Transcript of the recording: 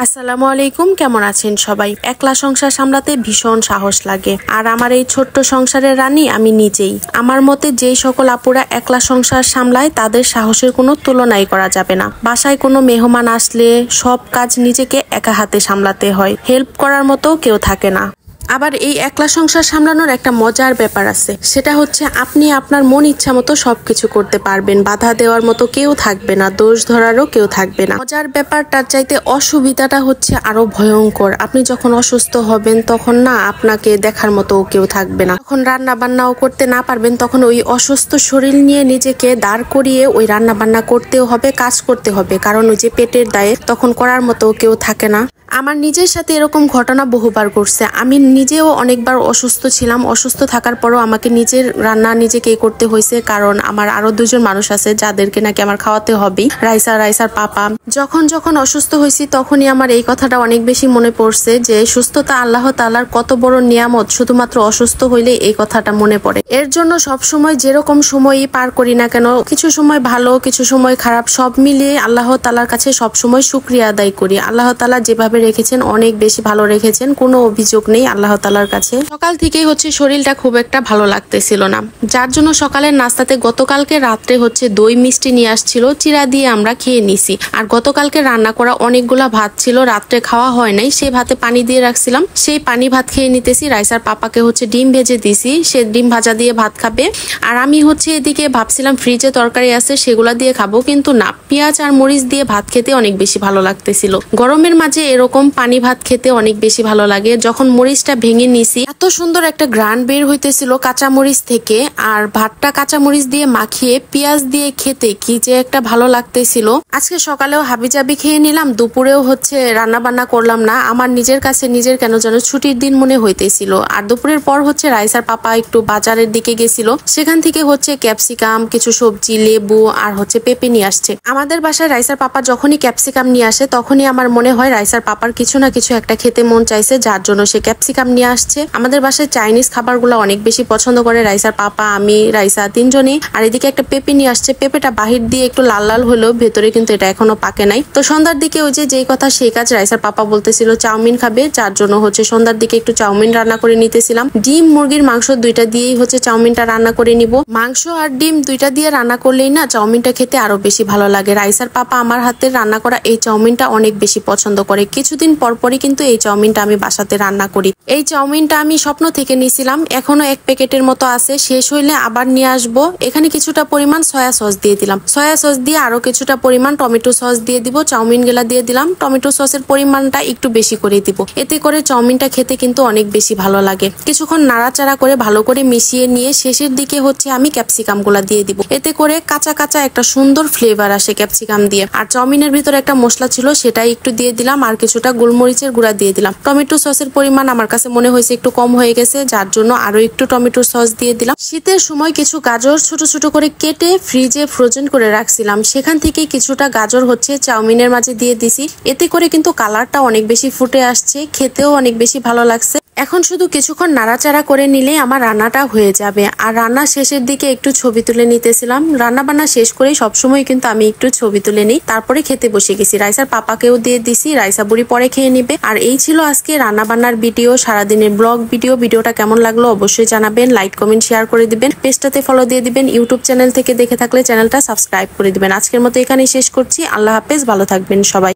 আসসালামু আলাইকুম, কেমন আছেন সবাই? একলা সংসার সামলাতে ভীষণ সাহস লাগে। আর আমার এই ছোট্ট সংসারের রানী আমি নিজেই। আমার মতে যেই সকল আপুরা একলা সংসার সামলায় তাদের সাহসের কোনো তুলনাই করা যাবে না। বাসায় কোনো মেহমান আসলে সব কাজ নিজেকে একা হাতে সামলাতে হয়, হেল্প করার মতো কেউ থাকে না। আবার এই একলা সংসার সামলানোর একটা মজার ব্যাপার আছে, সেটা হচ্ছে আপনি আপনার মন ইচ্ছা মতো সবকিছু করতে পারবেন, বাধা দেওয়ার মতো কেউ থাকবে না, দোষ ধরারও কেউ থাকবে না। মজার ব্যাপারটার চাইতে অসুবিধাটা হচ্ছে আরো ভয়ঙ্কর। আপনি যখন অসুস্থ হবেন তখন না আপনাকে দেখার মতো কেউ থাকবে না। যখন রান্না বান্নাও করতে না পারবেন তখন ওই অসুস্থ শরীর নিয়ে নিজেকে দাঁড় করিয়ে ওই রান্না বান্না করতেও হবে, কাজ করতে হবে, কারণ ওই যে পেটের দায়ে তখন করার মতো কেউ থাকে না। আমার নিজের সাথে এরকম ঘটনা বহুবার ঘটছে। আমি নিজেও অনেকবার অসুস্থ ছিলাম। অসুস্থ থাকার পরও আমাকে নিজের রান্না নিজেকেই করতে হয়েছে, কারণ আমার আরো দুজন মানুষ আছে যাদেরকে নাকি আমার খাওয়াতে হবে, রাইসার পাপা। যখন অসুস্থ হয়েছি তখনই আমার এই কথাটা অনেক বেশি মনে পড়ছে যে সুস্থতা আল্লাহ তাআলার কত বড় নিয়ামত, শুধুমাত্র অসুস্থ হইলে এই কথাটা মনে পড়ে। এর জন্য সবসময় যেরকম সময়ই পার করি না কেন, কিছু সময় ভালো কিছু সময় খারাপ, সব মিলিয়ে আল্লাহ তাআলার কাছে সবসময় শুকরিয়া আদায় করি। আল্লাহ তাআলা যেভাবে রেখেছেন অনেক বেশি ভালো রেখেছেন, কোনো অভিযোগ নেই আল্লাহ তাআলার কাছে। সকাল থেকেই শরীরটা খুব একটা ভালো লাগতেছিল না, যার জন্য সকালের নাস্তাতে গতকালকে রাত্রে দই মিষ্টি নিয়ে আসছিল, চিড়া দিয়ে আমরা খেয়ে নিছি। আর গতকালকে রান্না করা অনেকগুলা ভাত ছিল, রাত্রে খাওয়া হয় নাই, সেই ভাতে পানি দিয়ে রাখছিলাম, সেই পানি ভাত খেয়ে নিতেছি। রাইসার পাপাকে ডিম ভেজে দিছি, সে ডিম ভাজা দিয়ে ভাত খাবে। আর আমি এদিকে ভাবছিলাম ফ্রিজে তরকারি আছে সেগুলা দিয়ে খাবো, কিন্তু না, পেঁয়াজ আর মরিচ দিয়ে ভাত খেতে অনেক বেশি ভালো লাগতেছিল। গরমের মাঝে এরকম পানি ভাত খেতে অনেক বেশি ভালো লাগে। যখন মরিচটা ভেঙে নিছি এত সুন্দর একটা ঘ্রাণ বের হইতেছিল কাঁচা মরিচ থেকে, আর ভাতটা কাঁচা মরিচ দিয়ে মাখিয়ে পেঁয়াজ দিয়ে খেতে কি যে একটা ভালো লাগতেছিল। আজকে সকালেও হাবিজাবি খেয়ে নিলাম, দুপুরেও রান্না বান্না করলাম না। আমার নিজের কাছে নিজের কেন যেন ছুটির দিন মনে হইতেছিল। আর দুপুরের পর রাইসার পাপা একটু বাজারের দিকে গেছিল, সেখান থেকে ক্যাপসিকাম, কিছু সবজি, লেবু আর পেঁপে নিয়ে আসছে। আমাদের বাসায় রাইসার পাপা যখনই ক্যাপসিকাম নিয়ে আসে তখনই আমার মনে হয় রাইসার পাপার কিছু না কিছু একটা খেতে মন চাইছে, যার জন্য সে ক্যাপসিকাম নিয়ে আসছে। আমাদের বাসায় চাইনিজ খাবারগুলো অনেক বেশি পছন্দ করে রাইসার পাপা, আমি, রাইসা, তিনজনই। আর এদিকে একটা পেঁপে নিয়ে আসছে, পেঁপেটা বাহির দিয়ে একটু লাল লাল হলেও ভেতরে কিন্তু এটা এখনো পাকে নাই। তো সন্ধ্যার দিকে যেই কথা সেই কাজ, রাইসার পাপা বলতেছিল চাউমিন খাবে, যার জন্য সন্ধ্যার দিকে একটু চাউমিন রান্না করে নিতেছিলাম। ডিম, মুরগির মাংস দুইটা দিয়েই চাউমিনটা রান্না করে নিব। মাংস আর ডিম দুইটা দিয়ে রান্না করলেই না চাউমিনটা খেতে আরো বেশি ভালো লাগে। রাইসার পাপা আমার হাতের রান্না করা এই চাউমিনটা অনেক বেশি পছন্দ করে। কিছুদিন পরপরই কিন্তু এই চাউমিনটা আমি বাসাতে রান্না করি। এই চাউমিনটা আমি স্বপ্ন থেকে নিয়েছিলাম, এখনো এক প্যাকেটের মতো আছে, শেষ হইলে আবার নিয়ে আসবো। এখানে কিছুটা পরিমাণ সয়া সস দিয়ে দিলাম, সয়া সস দিয়ে আরো কিছুটা পরিমাণ টমেটো সস দিয়ে দিব, চাউমিন গুলা দিয়ে দিলাম। টমেটো সসের পরিমাণটা একটু বেশি করে দিব, এতে করে চাউমিনটা খেতে কিন্তু অনেক বেশি ভালো লাগে। কিছুক্ষণ নাড়াচাড়া করে ভালো করে মিশিয়ে নিয়ে শেষের দিকে আমি ক্যাপসিকাম গুলা দিয়ে দিব, এতে করে কাঁচা কাঁচা একটা সুন্দর ফ্লেভার আসে ক্যাপসিকাম দিয়ে। আর চাউমিনের ভিতরে একটা মশলা ছিল সেটাই একটু দিয়ে দিলাম, আর কিছুটা গোলমরিচের গুঁড়া দিয়ে দিলাম। টমেটো সসের পরিমাণ আমার কাছে মনে হয়েছে একটু কম হয়ে গেছে, যার জন্য আরো একটু টমেটো সস দিয়ে দিলাম। শীতের সময় কিছু গাজর ছোট ছোট করে কেটে ফ্রিজে ফ্রোজেন করে রাখছিলাম, সেখান থেকে কিছুটা গাজর চাউমিনের মাঝে দিয়ে দিছি, এতে করে কিন্তু কালারটা অনেক বেশি ফুটে আসছে, খেতেও অনেক বেশি ভালো লাগছে। এখন শুধু কিছুক্ষণ নাড়াচাড়া করে নিলেই আমার রান্নাটা হয়ে যাবে। আর রান্না শেষের দিকে একটু ছবি তুলে নিতেছিলাম। রান্না বান্না শেষ করে সবসময় কিন্তু আমি একটু ছবি তুলে নিই, তারপরে খেতে বসে গেছি। রাইসার পাপাকেও দিয়ে দিছি, রাইসা বুড়ি পরে খেয়ে নিবে। আর এই ছিল আজকে রান্না বান্নার ভিডিও, সারাদিনের ব্লগ ভিডিও। ভিডিওটা কেমন লাগলো অবশ্যই জানাবেন, লাইক কমেন্ট শেয়ার করে দিবেন, পেজটাতে ফলো দিয়ে দিবেন। ইউটিউব চ্যানেল থেকে দেখে থাকলে চ্যানেলটা সাবস্ক্রাইব করে দিবেন। আজকের মতো এখানেই শেষ করছি। আল্লাহ হাফেজ, ভালো থাকবেন সবাই।